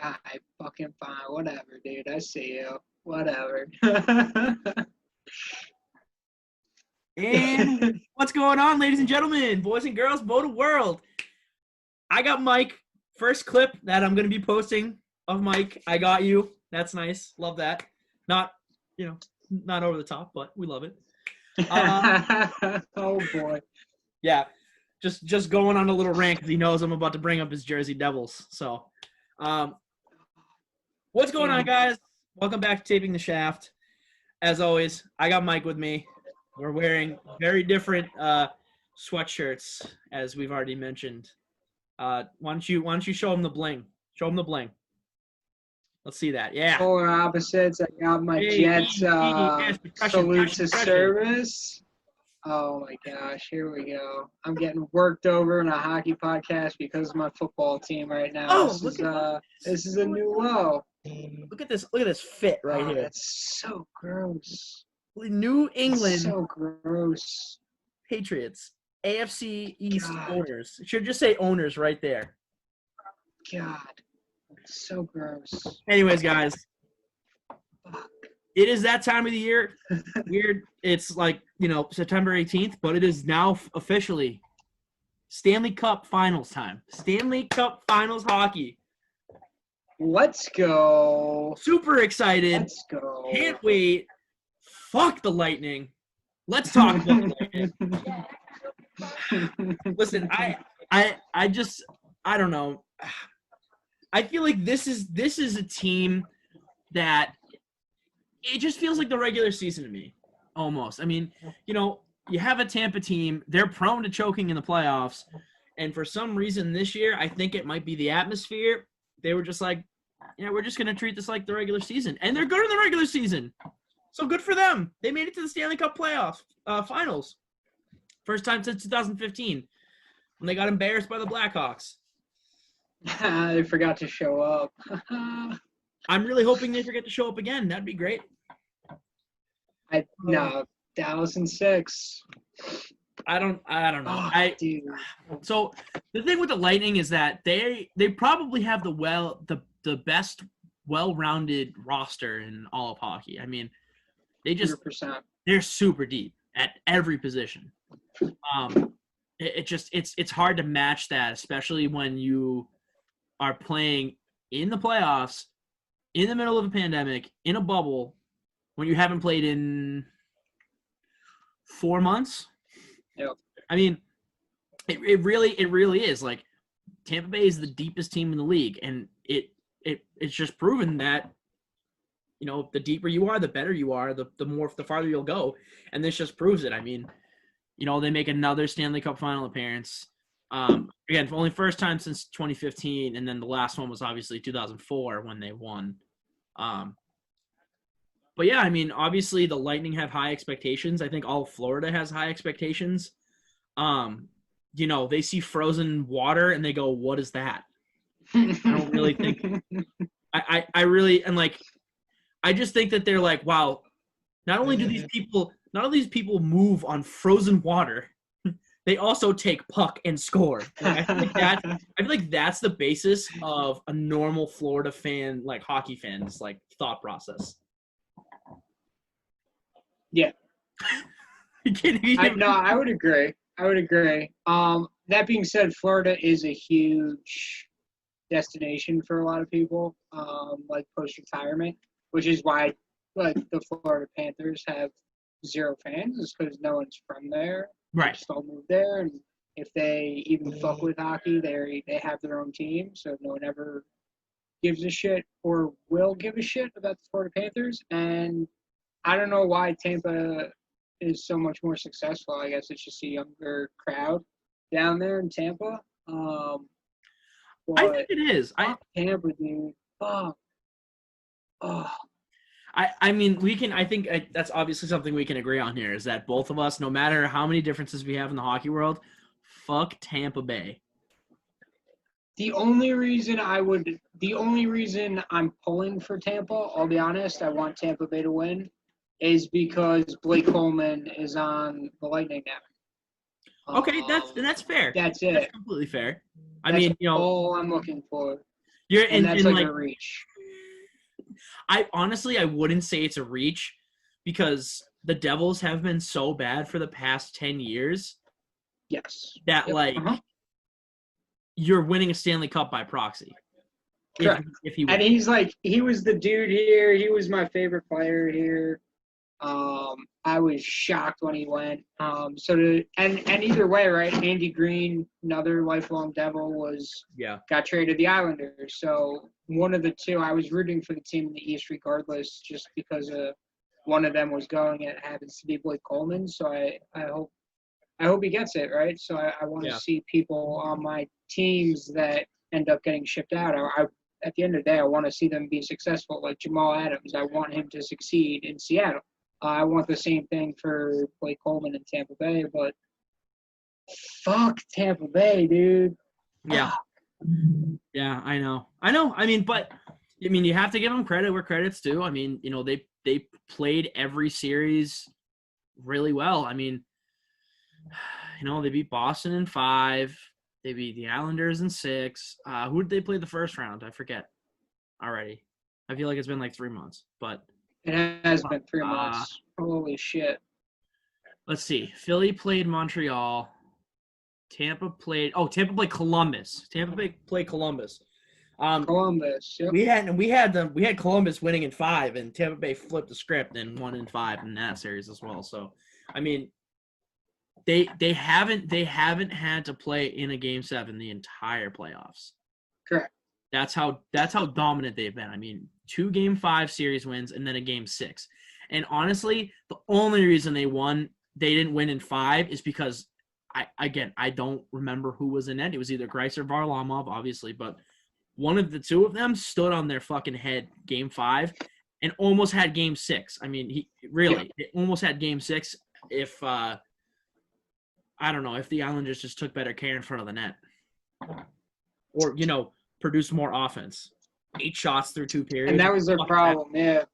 I fucking fine. Whatever, dude. I see you. Whatever. And what's going on, ladies and gentlemen, boys and girls, Motor World? I got Mike. First clip that I'm going to be posting of Mike. I got you. That's nice. Love that. Not over the top, but we love it. Oh, boy. Yeah. Just going on a little rant because he knows I'm about to bring up his Jersey Devils. So, what's going on, guys? Welcome back to Taping the Shaft. As always, I got Mike with me. We're wearing very different sweatshirts, as we've already mentioned. Why don't you show him the bling? Show him the bling. Let's see that. Yeah. Polar opposites. I got my Jets salute to service. Oh, my gosh. Here we go. I'm getting worked over in a hockey podcast because of my football team right now. Oh, this is a new low. Look at this fit right here. That's so gross. New England. So gross. Patriots. AFC East owners. It should just say owners right there. God. So gross. Anyways, guys. Fuck. It is that time of the year. Weird. It's like, September 18th, but it is now officially Stanley Cup Finals time. Stanley Cup Finals hockey. Let's go. Super excited. Let's go. Can't wait. Fuck the Lightning. Let's talk about the Lightning. Listen, I don't know. I feel like this is a team that it just feels like the regular season to me, almost. I mean, you have a Tampa team. They're prone to choking in the playoffs. And for some reason this year, I think it might be the atmosphere. They were just like, we're just going to treat this like the regular season. And they're good in the regular season. So good for them. They made it to the Stanley Cup playoffs, finals. First time since 2015 when they got embarrassed by the Blackhawks. They forgot to show up. I'm really hoping they forget to show up again. That'd be great. No, Dallas in 6. I don't know. So the thing with the Lightning is that they probably have the best well-rounded roster in all of hockey. I mean, they're super deep at every position. It's hard to match that, especially when you are playing in the playoffs, in the middle of a pandemic, in a bubble, when you haven't played in 4 months. Yep. I mean, it really is. Like, Tampa Bay is the deepest team in the league, and it's just proven that, the deeper you are, the better you are, the farther you'll go, and this just proves it. I mean, they make another Stanley Cup final appearance. Again, only first time since 2015, and then the last one was obviously 2004 when they won. But yeah, I mean, obviously the Lightning have high expectations. I think all of Florida has high expectations. They see frozen water and they go, "What is that?" I don't really think. I really, and like, I just think that they're like, wow. Not only do these people move on frozen water, they also take puck and score. Like, I feel like that's the basis of a normal Florida fan, like hockey fans, like thought process. Yeah. I would agree. That being said, Florida is a huge destination for a lot of people, like post-retirement, which is why, like, the Florida Panthers have 0 fans, is because no one's from there. Right. They just all move there, and if they even fuck with hockey, they have their own team, so no one ever gives a shit or will give a shit about the Florida Panthers. And I don't know why Tampa is so much more successful. I guess it's just a younger crowd down there in Tampa. I think it is. Tampa, dude. Fuck. I mean, I think that's obviously something we can agree on here, is that both of us, no matter how many differences we have in the hockey world, fuck Tampa Bay. The only reason I'm pulling for Tampa, I'll be honest, I want Tampa Bay to win, is because Blake Coleman is on the Lightning now. Okay, that's fair. That's it. That's completely fair. That's all I'm looking for. and that's like a reach. I wouldn't say it's a reach because the Devils have been so bad for the past 10 years. Yes. That you're winning a Stanley Cup by proxy. Correct. If he and he was the dude here. He was my favorite player here. I was shocked when he went. And either way, right? Andy Green, another lifelong Devil, got traded to the Islanders. So one of the two, I was rooting for the team in the East regardless, just because one of them was going, and it happens to be Blake Coleman. So I hope he gets it, right? So I want to see people on my teams that end up getting shipped out. At the end of the day, I want to see them be successful, like Jamal Adams. I want him to succeed in Seattle. I want the same thing for Blake Coleman in Tampa Bay, but fuck Tampa Bay, dude. Yeah. Yeah, I know. I mean, you have to give them credit where credit's due. I mean, they played every series really well. I mean, they beat Boston in 5. They beat the Islanders in 6. Who did they play the first round? I forget already. I feel like it's been like 3 months, but it has been 3 months. Holy shit. Let's see. Philly played Montreal. Tampa played Columbus. Columbus. Yep. We had Columbus winning in 5, and Tampa Bay flipped the script and won in 5 in that series as well. So, I mean, they haven't had to play in a Game 7 the entire playoffs. Correct. That's how dominant they've been. I mean, 2 Game 5 series wins and then a Game 6. And honestly, the only reason they didn't win in 5 is because I don't remember who was in net. It was either Greiss or Varlamov, obviously, but one of the two of them stood on their fucking head Game 5 and almost had Game 6. I mean, it almost had Game 6 if I don't know, if the Islanders just took better care in front of the net. Or, produced more offense. 8 shots through 2 periods. And that was their problem, yeah.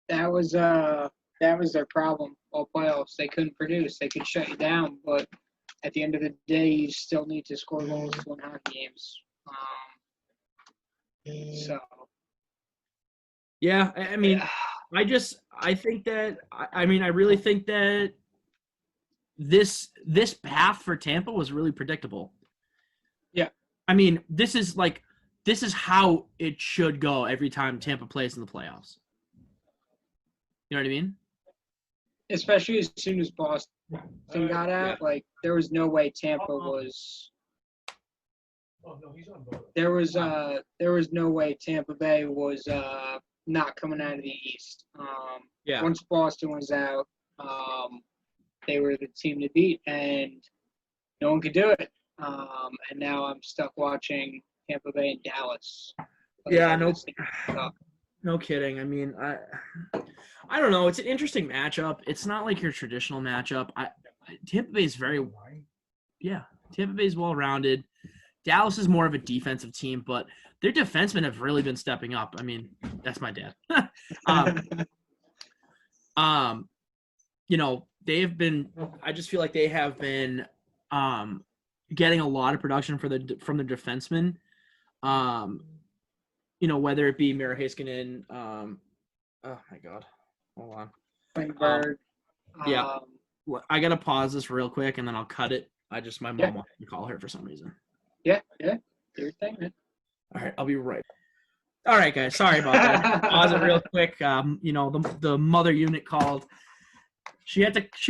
That was their problem all playoffs. They couldn't produce. They could shut you down, but at the end of the day, you still need to score goals to win hockey games. Yeah, I mean, I really think that this path for Tampa was really predictable. Yeah. I mean, this is how it should go every time Tampa plays in the playoffs. You know what I mean? Especially as soon as Boston got out, there was no way Tampa was. Oh no, he's on board. There was no way Tampa Bay was not coming out of the East. Once Boston was out, they were the team to beat, and no one could do it. And now I'm stuck watching Tampa Bay and Dallas. Yeah, no kidding. I mean, I don't know. It's an interesting matchup. It's not like your traditional matchup. Tampa Bay is Tampa Bay is well-rounded. Dallas is more of a defensive team, but their defensemen have really been stepping up. I mean, that's my dad. They have been. I just feel like they have been getting a lot of production from the defensemen. Whether it be Mira Heiskanen, oh my God, hold on. Klingberg. I gotta pause this real quick and then I'll cut it. My mom wants to call her for some reason. Yeah, do your thing, man. All right, I'll be right. All right, guys, sorry about that. Pause it real quick. The mother unit called. She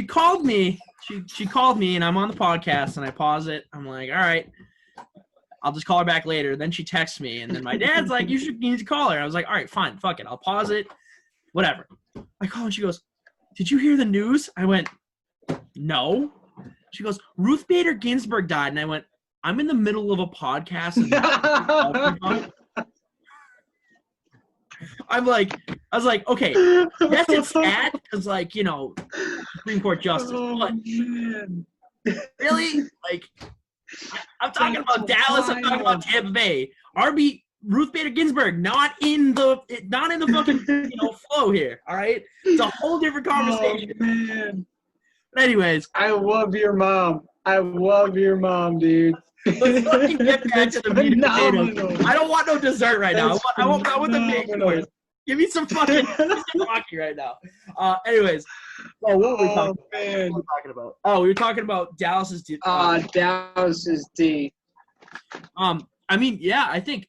called me. She called me and I'm on the podcast and I pause it. I'm like, all right. I'll just call her back later. Then she texts me, and then my dad's like, you need to call her. I was like, all right, fine, fuck it. I'll pause it, whatever. I call and she goes, did you hear the news? I went, no. She goes, Ruth Bader Ginsburg died. And I went, I'm in the middle of a podcast. I was like, okay, yes, it's sad because, Supreme Court justice, but man. really, I'm talking about Dallas. I'm talking about Tampa Bay. Ruth Bader Ginsburg, not in the fucking flow here. All right, it's a whole different conversation. Oh, man. But anyways, I love your mom. Dude. Let's fucking get back to the meat and potatoes. Phenomenal. I don't want no dessert right now. I want the main phenomenal. course. Give me some fucking Rocky right now. Anyways, what were we talking man. about? Oh, we were talking about Dallas's. Dallas's D. I mean, yeah, I think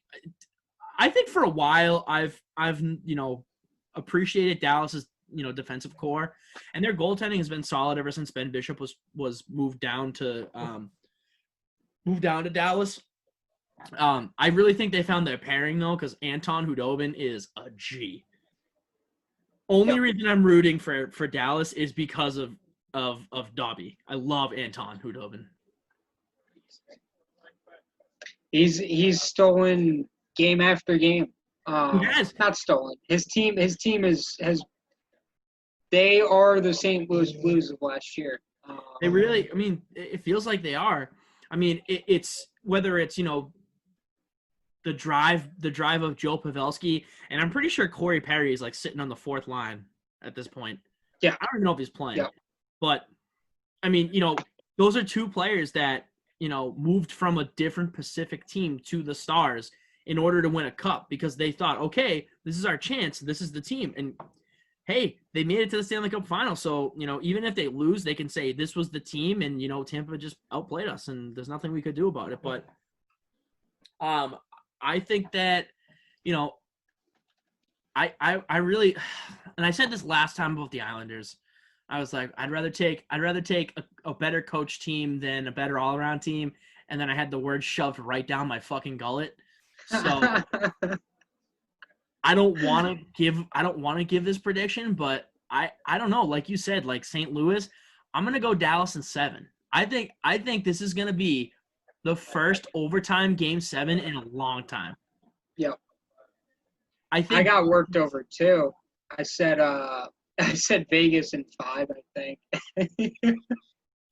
for a while I've appreciated Dallas's defensive core, and their goaltending has been solid ever since Ben Bishop was moved down to Dallas. I really think they found their pairing though, because Anton Khudobin is a G. Only reason I'm rooting for Dallas is because of Dobby. I love Anton Khudobin. He's stolen game after game. Yes. Not stolen. His team has. They are the St. Louis Blues of last year. They really. I mean, it feels like they are. I mean, it's whether it's the drive of Joe Pavelski, and I'm pretty sure Corey Perry is like sitting on the fourth line at this point. Yeah, I don't even know if he's playing. Yeah. But I mean, those are two players that moved from a different Pacific team to the Stars in order to win a cup because they thought, okay, this is our chance. This is the team. And hey, they made it to the Stanley Cup Finals. So, even if they lose, they can say this was the team and, Tampa just outplayed us and there's nothing we could do about it. But I think that, I really, and I said this last time about the Islanders. I was like, I'd rather take a better coach team than a better all-around team. And then I had the word shoved right down my fucking gullet. So I don't want to give this prediction, but I don't know. Like you said, like St. Louis, I'm going to go Dallas in 7. I think this is going to be the first overtime game 7 in a long time. Yep. I I got worked over too. I said Vegas in 5, I think.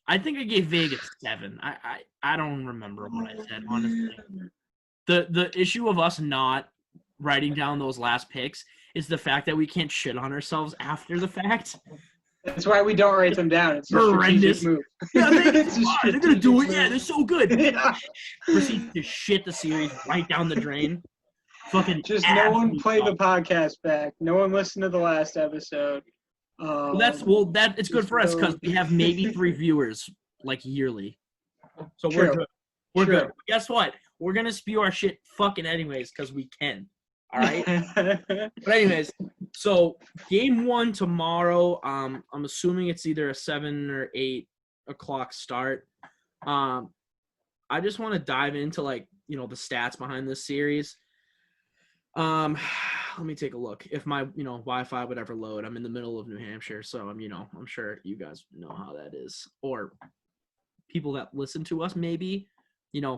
I think I gave Vegas 7. I don't remember what I said, honestly. The issue of us not writing down those last picks is the fact that we can't shit on ourselves after the fact. That's why we don't write them down. It's horrendous. A strategic move. Yeah, they're going to do it. Move. Yeah, they're so good. Yeah. Proceed to shit the series right down the drain. Fucking just no one play the podcast back. No one listened to the last episode. It's good for us because we have maybe 3 viewers like yearly. So we're good. We're good. But guess what? We're gonna spew our shit fucking anyways because we can. All right. But anyways, so game 1 tomorrow. I'm assuming it's either a 7 or 8 o'clock start. I just want to dive into the stats behind this series. Let me take a look. If my Wi-Fi would ever load, I'm in the middle of New Hampshire, so I'm sure you guys know how that is, or people that listen to us maybe.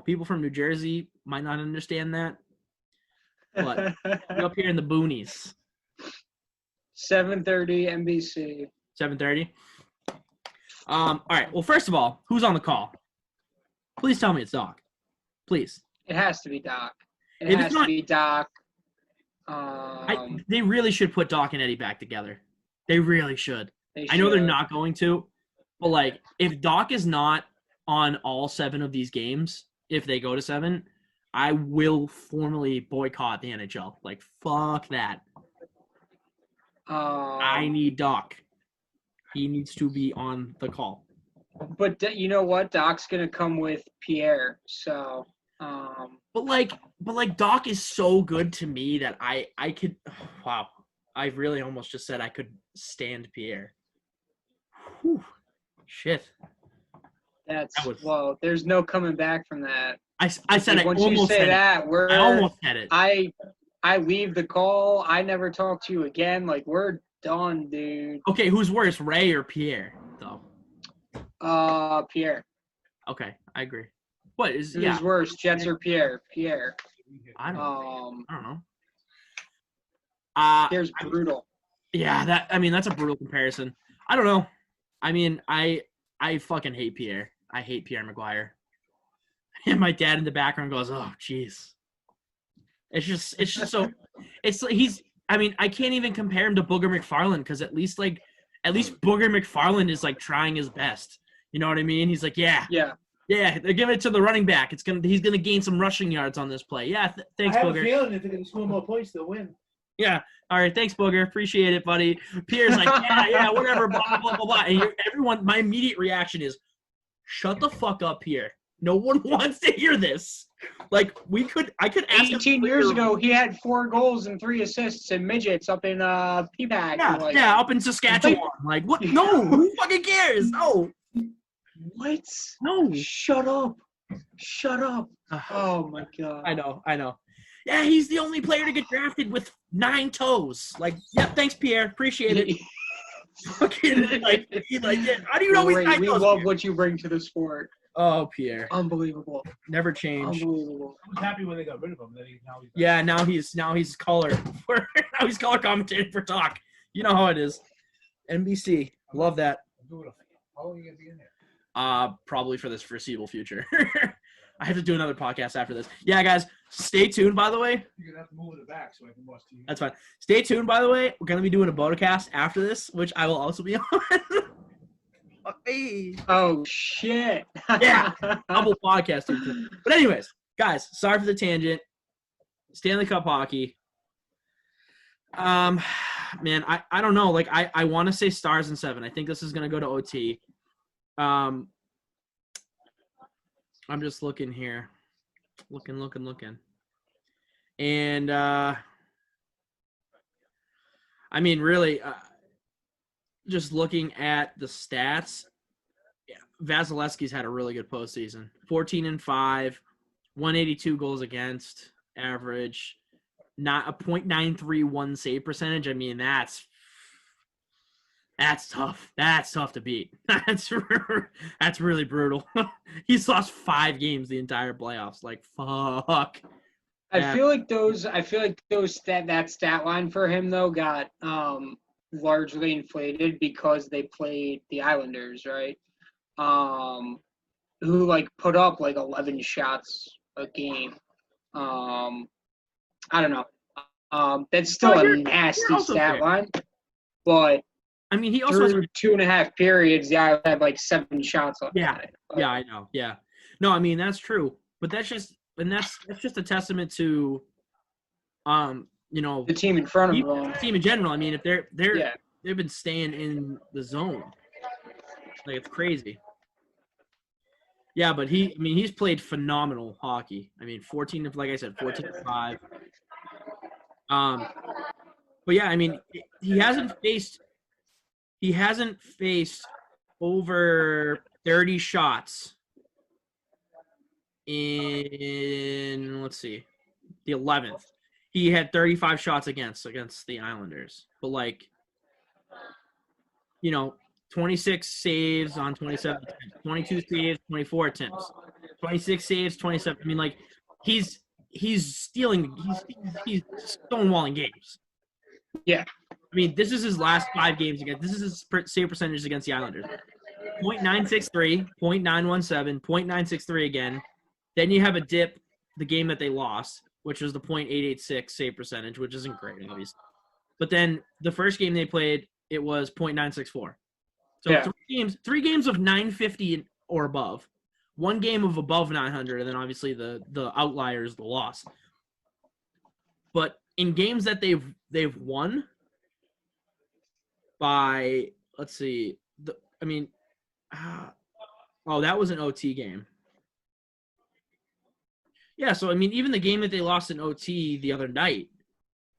People from New Jersey might not understand that, but we're up here in the boonies. 7:30 NBC. 7:30. All right. Well, first of all, who's on the call? Please tell me it's Doc. Please. It has to be Doc. It has to be Doc. They really should put Doc and Eddie back together. They really should. I know they're not going to, but if Doc is not on all 7 of these games, if they go to 7, I will formally boycott the NHL. Fuck that. I need Doc. He needs to be on the call. But you know what? Doc's gonna come with Pierre, so. But Doc is so good to me that I could. Wow, I really almost just said I could stand Pierre. Whew, shit. Well, there's no coming back from that. I said once I almost you say said that, I almost said it. I leave the call. I never talk to you again. We're done, dude. Okay, who's worse, Ray or Pierre, though? Pierre. Okay, I agree. What is Who's worse, Jets or Pierre? Pierre. I don't know. Pierre's brutal. Yeah, that's a brutal comparison. I don't know. I mean, I fucking hate Pierre. I hate Pierre Maguire. And my dad in the background goes, "Oh, jeez." It's just so. I can't even compare him to Booger McFarland because at least Booger McFarland is trying his best. You know what I mean? He's like, yeah. Yeah, they're giving it to the running back. He's gonna gain some rushing yards on this play. Yeah, thanks, I have Booger. a feeling if they're going to score more points, they'll win. Yeah. All right. Thanks, Booger. Appreciate it, buddy. Pierre's like, yeah, whatever, blah, blah, blah, blah, blah. And everyone, my immediate reaction is, shut the fuck up, Pierre. No one wants to hear this. Like, I could ask 18 years ago, he had 4 goals and 3 assists in midgets up in P-Bag. Yeah, up in Saskatchewan. Like, what? No, who fucking cares? No. What? No. Shut up. Shut up. Oh, my God. I know. Yeah, he's the only player to get drafted with 9 toes. Like, yeah, thanks, Pierre. Appreciate it. Fucking, like, how do you know he's 9 we toes? love Pierre? what you bring to the sport. Oh, Pierre. Unbelievable. Never change. Unbelievable. I was happy when they got rid of him. Now he's color. Now he's color commentating for Talk. You know how it is. NBC. Love that. How long are you going to be in there? Probably for this foreseeable future. I have to do another podcast after this. Yeah, guys, stay tuned, by the way. You're going to have to move it back so I can watch TV. That's fine. Stay tuned, by the way. We're going to be doing a Bodocast after this, which I will also be on. Hey. Oh, shit. Yeah. Double podcast. But anyways, guys, sorry for the tangent. Stanley Cup hockey. Man, I don't know. Like, I want to say Stars in 7. I think this is going to go to OT. I'm just looking here. Looking. And, I mean, really, just looking at the stats, Vasilevsky's had a really good postseason. 14-5, 182 goals against average, not a .931 save percentage. I mean, that's tough. That's tough to beat. That's really brutal. He's lost 5 games the entire playoffs. Like, fuck. I feel like that stat line for him though got largely inflated because they played the Islanders, right? Who like put up like 11 shots a game. I don't know. That's still a nasty stat line, but I mean, he also through 2.5 periods, the Islanders had like 7 shots on it. Yeah, I know. Yeah, no, I mean that's true, but that's just a testament to, the team in front of them. The team in general. I mean, if they've been staying in the zone, like it's crazy. Yeah, but he's played phenomenal hockey. I mean, 14-5. But yeah, I mean, he hasn't faced over 30 shots in, let's see, the 11th. He had 35 shots against the Islanders. But, like, 26 saves on 27 attempts, 22 saves, 24 attempts, 26 saves, 27. I mean, like, he's stonewalling games. Yeah. I mean, this is his last 5 games against. This is his save percentage against the Islanders. .963, .917, .963 again. Then you have a dip, the game that they lost, which was the .886 save percentage, which isn't great, obviously. But then the first game they played, it was .964. So yeah. 3 games of 950 or above, 1 game of above 900, and then obviously the outlier is the loss. But in games that they've won by, let's see, that was an OT game. Yeah, so I mean, even the game that they lost in OT the other night,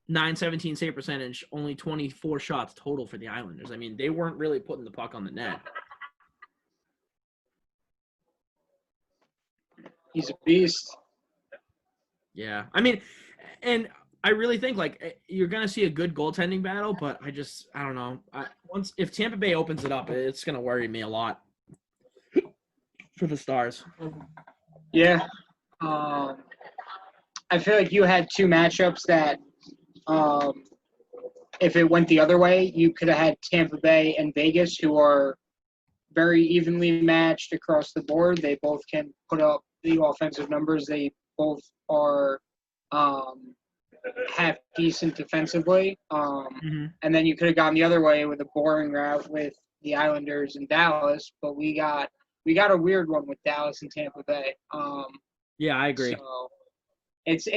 917 save percentage, only 24 shots total for the Islanders. I mean, they weren't really putting the puck on the net. He's a beast. Yeah, I mean, and I really think like you're gonna see a good goaltending battle, but I don't know. If Tampa Bay opens it up, it's gonna worry me a lot for the Stars. Yeah. I feel like you had 2 matchups that, if it went the other way, you could have had Tampa Bay and Vegas, who are very evenly matched across the board. They both can put up the offensive numbers. They both are half decent defensively. And then you could have gone the other way with a boring route with the Islanders and Dallas, but we got we got a weird one with Dallas and Tampa Bay. Yeah, I agree. So it's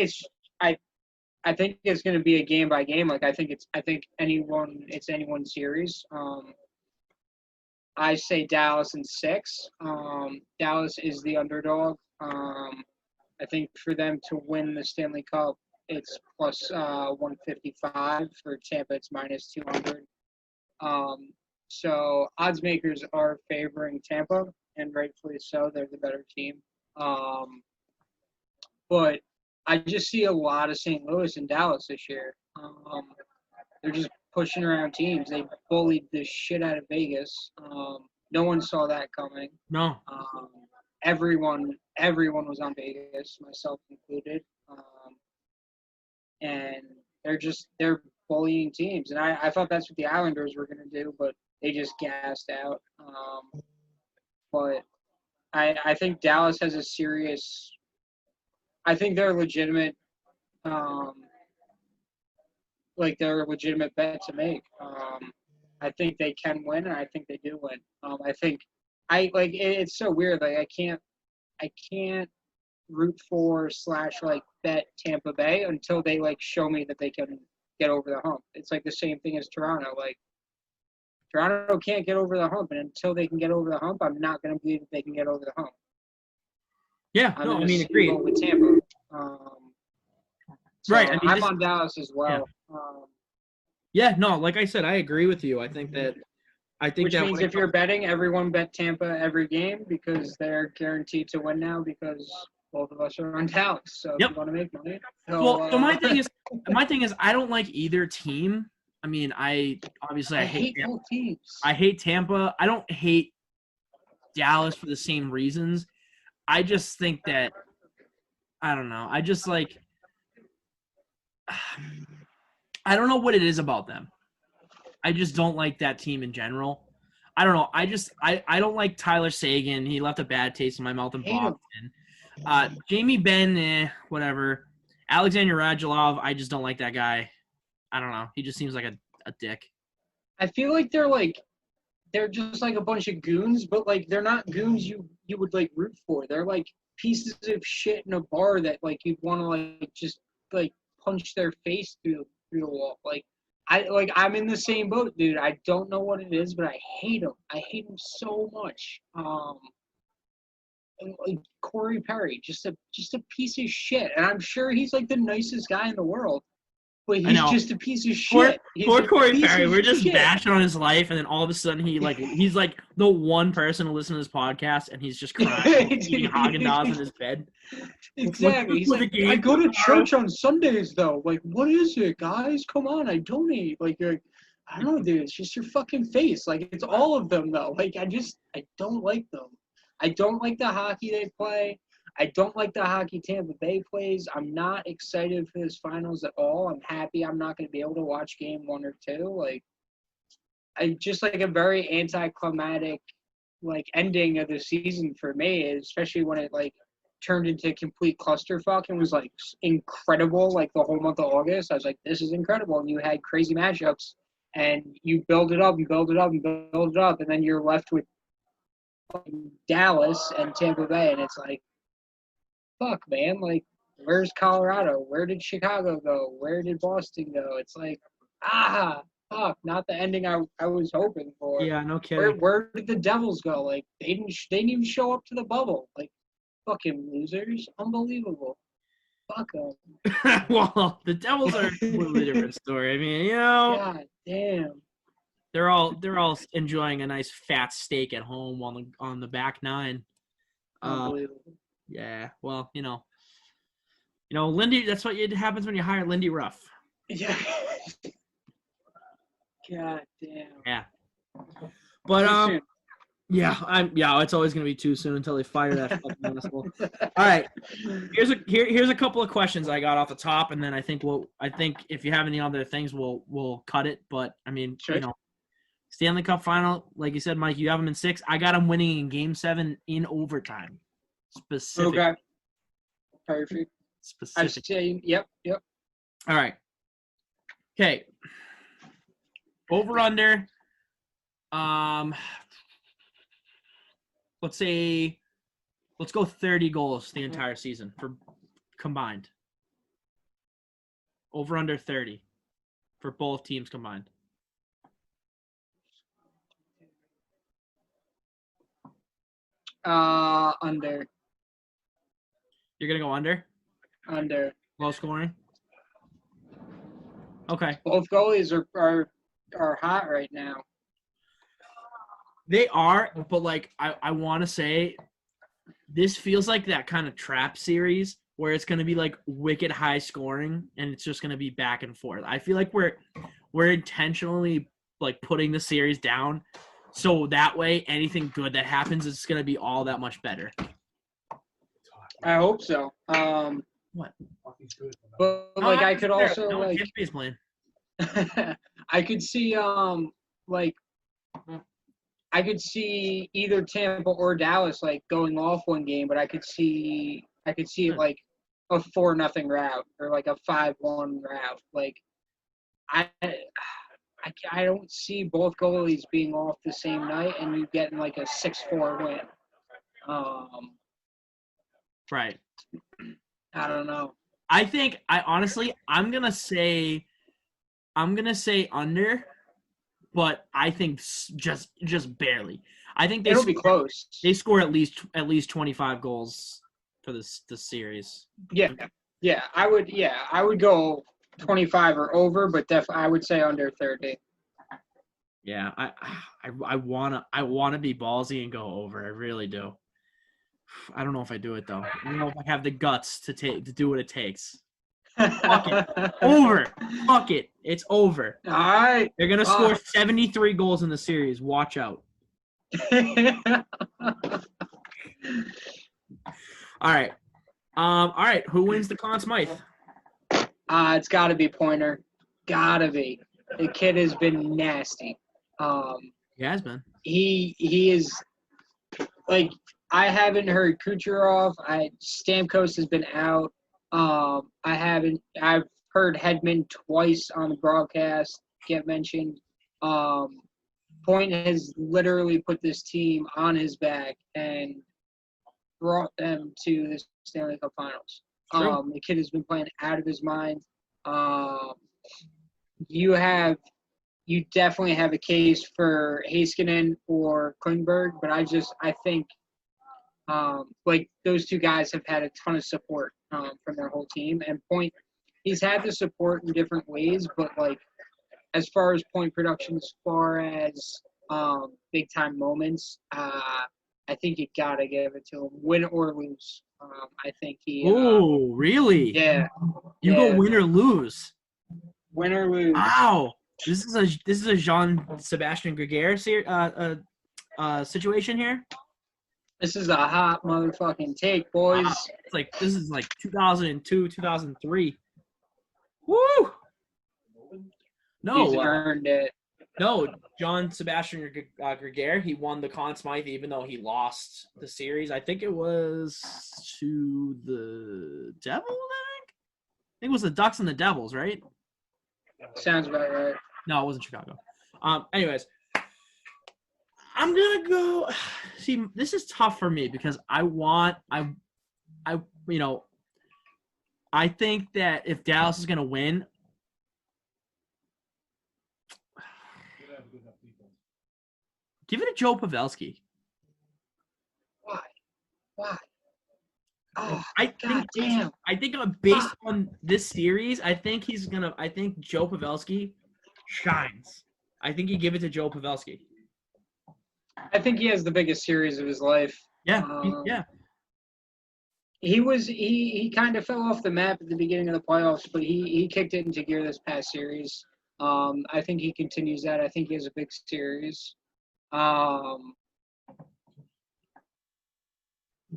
I think it's going to be a game by game. Like I think it's anyone's series. I say Dallas in 6. Dallas is the underdog. I think for them to win the Stanley Cup, it's plus 155. For Tampa, it's minus 200. So odds makers are favoring Tampa, and rightfully so. They're the better team. But I just see a lot of St. Louis and Dallas this year. They're just pushing around teams. They bullied the shit out of Vegas. No one saw that coming. No. Everyone was on Vegas, myself included. And they're bullying teams. And I thought that's what the Islanders were going to do, but they just gassed out. But I think Dallas has a serious – I think they're a legitimate they're a legitimate bet to make. I think they can win, and I think they do win. I think it's so weird. Like I can't root for / bet Tampa Bay until they show me that they can get over the hump. It's like the same thing as Toronto. Like Toronto can't get over the hump, and until they can get over the hump, I'm not going to believe that they can get over the hump. Yeah, agreed. With Tampa. Right. I'm on Dallas as well. Like I said, I agree with you. I think that which means if you're betting, everyone bet Tampa every game because they're guaranteed to win now because both of us are on Dallas. So if you want to make money. So my thing is I don't like either team. I mean, I hate both teams. I hate Tampa. I don't hate Dallas for the same reasons. I just think that I don't know. I just I don't know what it is about them. I just don't like that team in general. I don't know. I don't like Tyler Seguin. He left a bad taste in my mouth in Boston. Jamie Benn, whatever. Alexander Radulov, I just don't like that guy. I don't know. He just seems like a dick. I feel like they're just a bunch of goons, but they're not goons you would root for. They're pieces of shit in a bar that you'd want to just punch their face through the wall. I'm in the same boat, dude. I don't know what it is, but I hate him. I hate him so much. Corey Perry, just a piece of shit, and I'm sure he's the nicest guy in the world. But he's just a piece of shit. Poor Corey Perry. We're just bashing on his life, and then all of a sudden he's the one person to listen to this podcast, and he's just crying, eating Haagen-Dazs in his bed. Exactly. He's I go to church on Sundays, though. What is it, guys? Come on, I donate. You're I don't know, dude. It's just your fucking face. It's all of them, though. I don't like them. I don't like the hockey they play. I don't like the hockey Tampa Bay plays. I'm not excited for this finals at all. I'm happy I'm not going to be able to watch game 1 or 2. I just a very anticlimactic ending of the season for me, especially when it turned into a complete clusterfuck and was incredible the whole month of August. I was this is incredible. And you had crazy matchups and you build it up and build it up and build it up, and then you're left with Dallas and Tampa Bay, and it's fuck, man. Where's Colorado? Where did Chicago go? Where did Boston go? It's fuck, not the ending I was hoping for. Yeah, no kidding. Where did the Devils go? They didn't even show up to the bubble. Fucking losers. Unbelievable. Fuck them. Well, the Devils are a completely different story. I mean, God damn. They're all enjoying a nice fat steak at home on the back nine. Unbelievable. Yeah, well, Lindy. That's what happens when you hire Lindy Ruff. Yeah. God damn. Yeah. But it's always gonna be too soon until they fire that fucking asshole. All right, here's a couple of questions I got off the top, and then I think if you have any other things, we'll cut it. But I mean, sure. Stanley Cup final, like you said, Mike, you have them in 6. I got them winning in Game 7 in overtime. Specific. Okay. Perfect. Specific. I'd say, yep. All right. Okay. Over under. let's go 30 goals the entire season for combined. Over under 30 for both teams combined. Under. You're gonna go under? Under. Low scoring? Okay. Both goalies are hot right now. They are, but like I want to say, this feels like that kind of trap series where it's going to be like wicked high scoring and it's just going to be back and forth. I feel like we're intentionally like putting the series down so that way anything good that happens is going to be all that much better. I hope so. What? But like I could also like Tampa's playing. I could see like I could see either Tampa or Dallas like going off one game, but I could see it like a 4-0 route or like a 5-1 route. Like I don't see both goalies being off the same night and you getting like a 6-4 win. Right. I don't know. I'm gonna say under, but I think just barely. I think it'll be close. They score at least 25 goals for this series. Yeah. I would go 25 or over, but I would say under 30. Yeah, I wanna be ballsy and go over. I really do. I don't know if I do it though. I don't know if I have the guts to do what it takes. Fuck it. Over. Fuck it. It's over. All right. They're gonna score 73 goals in the series. Watch out. All right. All right. Who wins the Conn Smithe? It's got to be Pointer. Gotta be. The kid has been nasty. He has been. He is like I haven't heard Kucherov. Stamkos has been out. I've heard Hedman twice on the broadcast get mentioned. Point has literally put this team on his back and brought them to the Stanley Cup Finals. The kid has been playing out of his mind. You definitely have a case for Heiskanen or Klingberg, but I think like those two guys have had a ton of support from their whole team. And Point, he's had the support in different ways, but like as far as point production, as far as big time moments, I think you gotta give it to him, win or lose. I think he. Oh, really? Yeah. You go win or lose. Win or lose. Wow. This is a Jean-Sebastian Giguère situation here. This is a hot motherfucking take, boys. Wow. It's like this is like 2002, 2003. Woo! No, he's earned it. No, Jean-Sebastian Giguère, he won the Conn Smithe even though he lost the series. I think it was to the Devils, I think it was the Ducks and the Devils, right? Sounds about right. No, it wasn't Chicago. Anyways, I'm gonna go. See, this is tough for me because I think that if Dallas is gonna win, give it to Joe Pavelski. Why? Oh, I think based on this series, I think Joe Pavelski shines. I think you give it to Joe Pavelski. I think he has the biggest series of his life. Yeah, He kind of fell off the map at the beginning of the playoffs, but he kicked it into gear this past series. I think he continues that. I think he has a big series.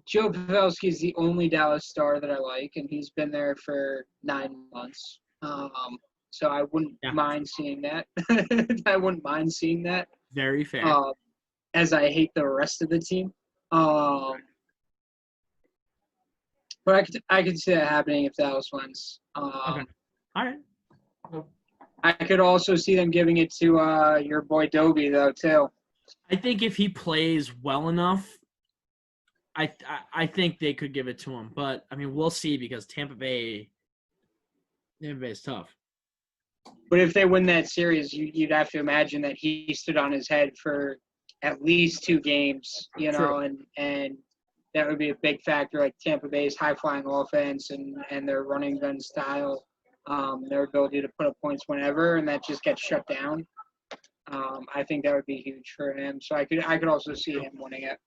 Joe Pavelski is the only Dallas star that I like, and he's been there for 9 months. So I wouldn't mind seeing that. I wouldn't mind seeing that. Very fair. As I hate the rest of the team. But I could see that happening if Dallas wins. Okay. All right. I could also see them giving it to your boy Dobie, though, too. I think if he plays well enough, I think they could give it to him, but I mean we'll see because Tampa Bay is tough. But if they win that series, you'd have to imagine that he stood on his head for at least 2 games, you know, and that would be a big factor, like Tampa Bay's high-flying offense and their running gun style, their ability to put up points whenever, and that just gets shut down. I think that would be huge for him. So I could also see him winning it.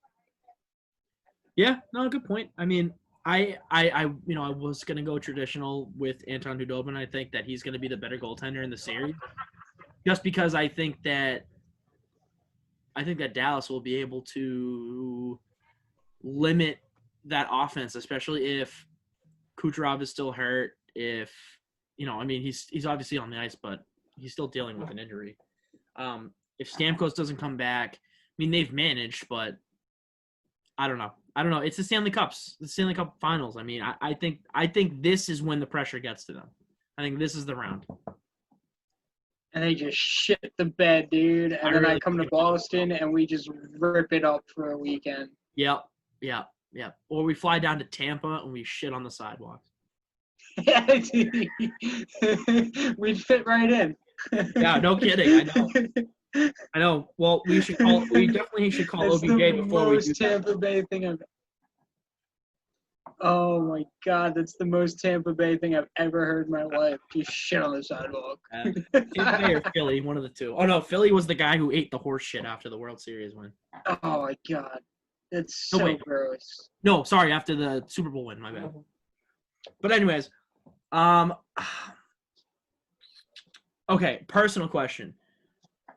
Yeah, no, good point. I mean, I was gonna go traditional with Anton Khudobin. I think that he's gonna be the better goaltender in the series, just because I think that Dallas will be able to limit that offense, especially if Kucherov is still hurt. If I mean, he's obviously on the ice, but he's still dealing with an injury. If Stamkos doesn't come back, I mean, they've managed, but I don't know. It's the Stanley Cup Finals. I mean, I think this is when the pressure gets to them. I think this is the round. And they just shit the bed, dude. And then I come to Boston and we just rip it up for a weekend. Yep. Or we fly down to Tampa and we shit on the sidewalk. Yeah, we'd fit right in. Yeah, no kidding. I know. Well, we definitely should call OBJ before we do that. Tampa Bay thing Oh my God, that's the most Tampa Bay thing I've ever heard in my life. Just shit on the sidewalk. Tampa Bay or Philly, one of the two. Oh no, Philly was the guy who ate the horse shit after the World Series win. Oh my God, that's so gross. No, sorry, after the Super Bowl win, my bad. But anyways, okay, personal question.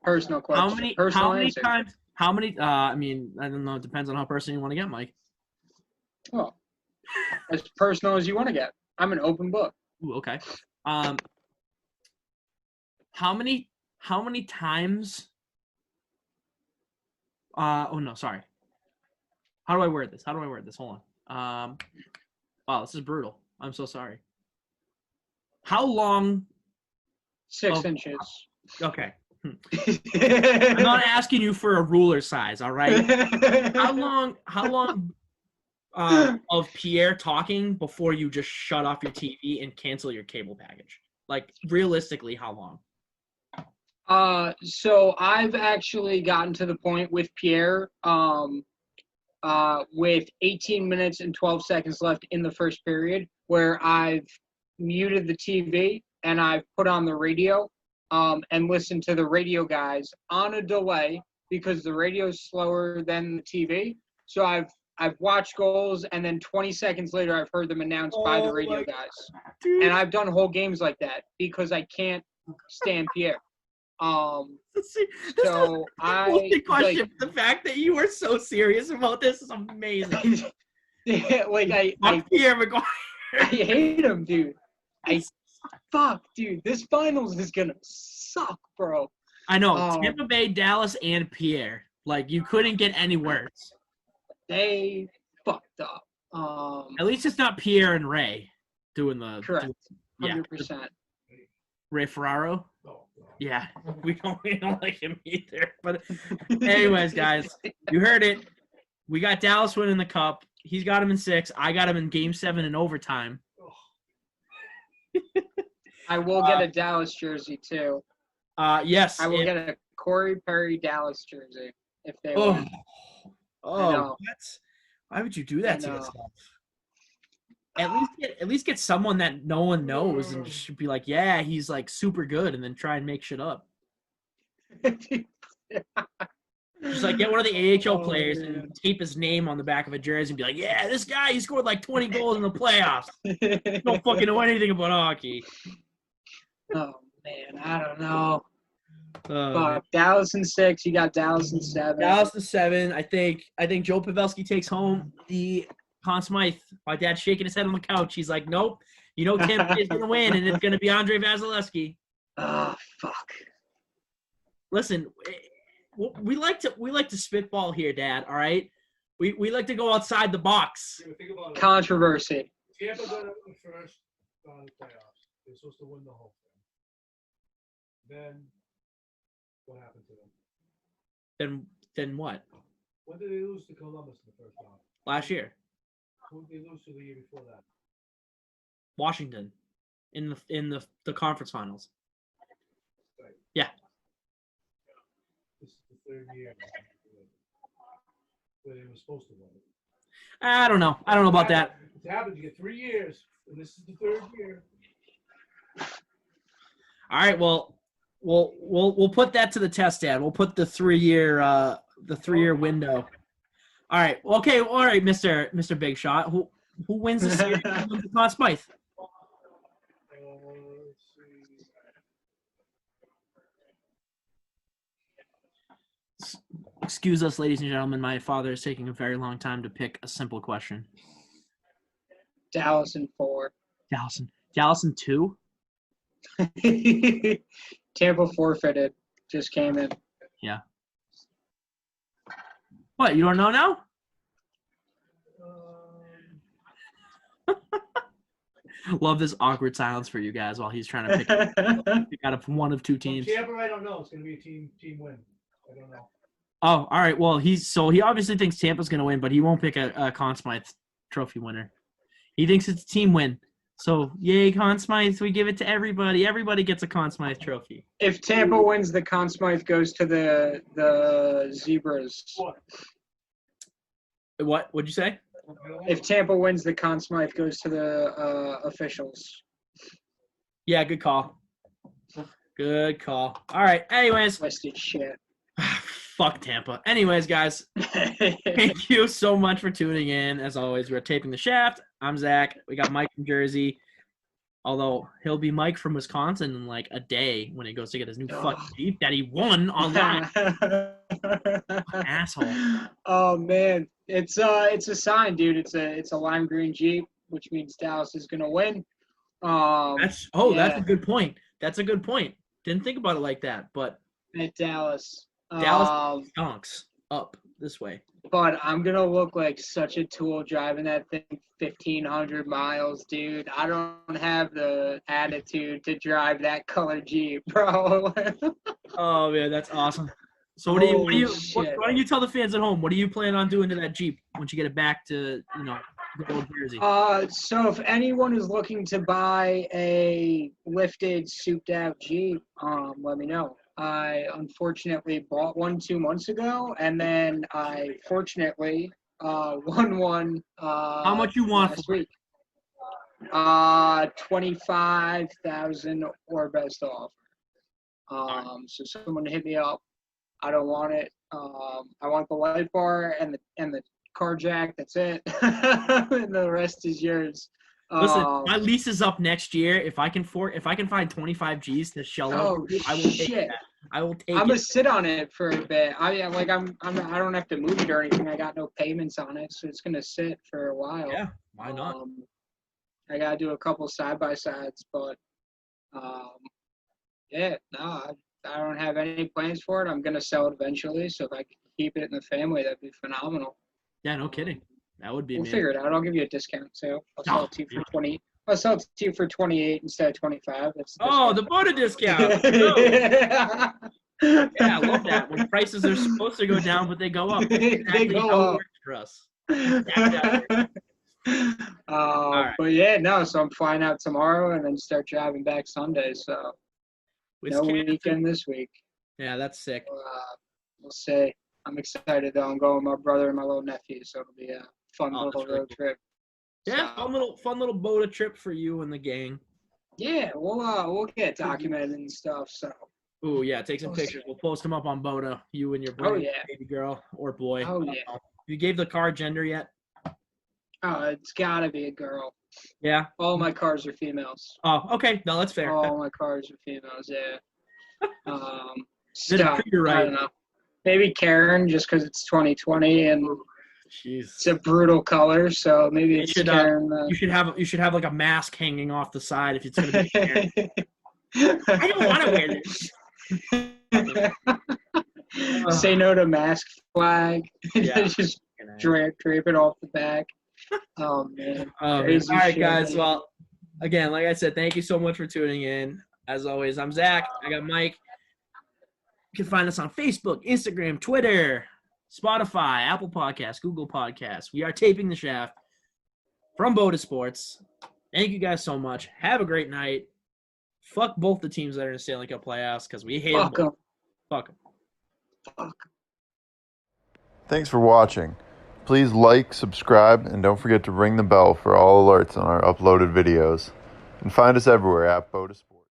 How many times? I mean, I don't know. It depends on how personal you want to get, Mike. Well, as personal as you want to get. I'm an open book. Ooh, okay. How many times? Oh no, sorry. How do I word this? Hold on. Wow, this is brutal. I'm so sorry. How long? 6 inches. Okay. I'm not asking you for a ruler size, all right? How long of Pierre talking before you just shut off your TV and cancel your cable package? Like, realistically, how long? So I've actually gotten to the point with Pierre, with 18 minutes and 12 seconds left in the first period, where I've muted the TV and I've put on the radio, and listened to the radio guys on a delay because the radio's slower than the TV. So I've watched goals, and then 20 seconds later, I've heard them announced by the radio guys. Dude. And I've done whole games like that because I can't stand Pierre. So I question. The fact that you are so serious about this is amazing. Yeah, Pierre McGuire. I hate him, dude. Fuck, dude. This finals is gonna suck, bro. I know. Tampa Bay, Dallas, and Pierre. Like, you couldn't get any worse. They fucked up. At least it's not Pierre and Ray doing the. Correct. 100%. Ray Ferraro. Yeah, we don't like him either. But anyways, guys, you heard it. We got Dallas winning the cup. He's got him in 6. I got him in Game 7 in overtime. I will get a Dallas jersey too. Yes. I will get a Corey Perry Dallas jersey if they win. Oh, why would you do that to yourself? At least get someone that no one knows and just be like, yeah, he's like super good, and then try and make shit up. Just like get one of the AHL players and tape his name on the back of a jersey and be like, yeah, this guy, he scored like 20 goals in the playoffs. Don't fucking know anything about hockey. Oh man, I don't know. Dallas in 6, you got Dallas in 7. Dallas in 7. I think Joe Pavelski takes home the Conn Smithe. My dad's shaking his head on the couch. He's like, nope. You know Tampa is gonna win, and it's gonna be Andrei Vasilevskiy. Oh fuck. Listen, we like to spitball here, Dad. All right, we like to go outside the box. Controversy. Tampa got up the first round of the playoffs. They're supposed to win the whole thing. Then what happened to them? Then what? When did they lose to Columbus in the first round? last year. Who did they lose to the year before that? Washington in the conference finals. Right. Yeah. This is the third year where they were supposed to win. I don't know about that. It's happened. You get 3 years, and this is the third year. All right, well, we'll put that to the test, Dad. We'll put the 3-year window. All right. Okay. All right, Mr. Big Shot. Who wins the series? Who wins the Conn Smithe? Let's see. Excuse us, ladies and gentlemen. My father is taking a very long time to pick a simple question. Dallas in 4. Dallas in 2? Tampa forfeited. Just came in. Yeah. What, you don't know now? Love this awkward silence for you guys while he's trying to pick out of one of two teams. Tampa, I don't know. It's going to be a team win. I don't know. Oh, all right. Well, he obviously thinks Tampa's going to win, but he won't pick a Conn Smythe trophy winner. He thinks it's a team win. So, yay, Conn Smythe. We give it to everybody. Everybody gets a Conn Smythe trophy. If Tampa wins, the Conn Smythe goes to the Zebras. What? What'd you say? If Tampa wins, the Conn Smythe goes to the officials. Yeah, good call. Good call. All right. Anyways. Twisted shit. Fuck Tampa. Anyways, guys, thank you so much for tuning in. As always, we're taping the Shaft. I'm Zach. We got Mike from Jersey. Although he'll be Mike from Wisconsin in like a day when he goes to get his new fucking Jeep that he won online. Asshole. Oh man, it's a sign, dude. It's a lime green Jeep, which means Dallas is gonna win. That's a good point. That's a good point. Didn't think about it like that, but at Dallas. Dallas stonks up this way. But I'm going to look like such a tool driving that thing 1,500 miles, dude. I don't have the attitude to drive that color Jeep, bro. Oh, man, that's awesome. So why don't you tell the fans at home, what do you plan on doing to that Jeep once you get it back to, the old Jersey? So if anyone is looking to buy a lifted, souped-out Jeep, let me know. I unfortunately bought one 2 months ago, and then I fortunately won one. How much you want last for week? 25,000 or best offer. So someone hit me up. I don't want it. I want the light bar and the car jack. That's it, and the rest is yours. Listen, my lease is up next year. If I can find 25 G's to shell out, I will take that. I will take it. I'm gonna sit on it for a bit. I don't have to move it or anything. I got no payments on it, so it's gonna sit for a while. Yeah, why not? I gotta do a couple side by sides, but I don't have any plans for it. I'm gonna sell it eventually, so if I can keep it in the family, that'd be phenomenal. Yeah, no kidding. That would be. We'll figure it out. I'll give you a discount too. I'll sell it to you for 20. I'll sell it to you for 28 instead of 25. That's the Boda discount. Yeah, I love that. When prices are supposed to go down, but they go up. That's exactly They go how up. it works for us. Right. But yeah, no. So I'm flying out tomorrow and then start driving back Sunday. So no weekend this week. Yeah, that's sick. We'll see. I'm excited though. I'm going with my brother and my little nephew, so it'll be a fun little road trip. Yeah, so, fun little Boda trip for you and the gang. Yeah, we'll get documented and stuff. So. Oh yeah, take some pictures. We'll post them up on Boda. You and your baby girl or boy. Oh yeah. You gave the car gender yet? Oh, it's gotta be a girl. Yeah. All my cars are females. Oh, okay. No, that's fair. All my cars are females. Yeah. You're right. I don't know. Maybe Karen, just because it's 2020 and it's a brutal color, so maybe it's Karen. You should have like a mask hanging off the side if it's gonna be Karen. I don't want to wear this. Say no to mask flag. Yeah. Just drape it off the back. Oh man. All right, guys. Well, again, like I said, thank you so much for tuning in. As always, I'm Zach. I got Mike. You can find us on Facebook, Instagram, Twitter, Spotify, Apple Podcasts, Google Podcasts. We are taping the shaft from Boda Sports. Thank you guys so much. Have a great night. Fuck both the teams that are in the Stanley Cup playoffs because we hate Fuck them. 'em. Fuck them. Fuck. Thanks for watching. Please like, subscribe, and don't forget to ring the bell for all alerts on our uploaded videos. And find us everywhere at Boda Sports.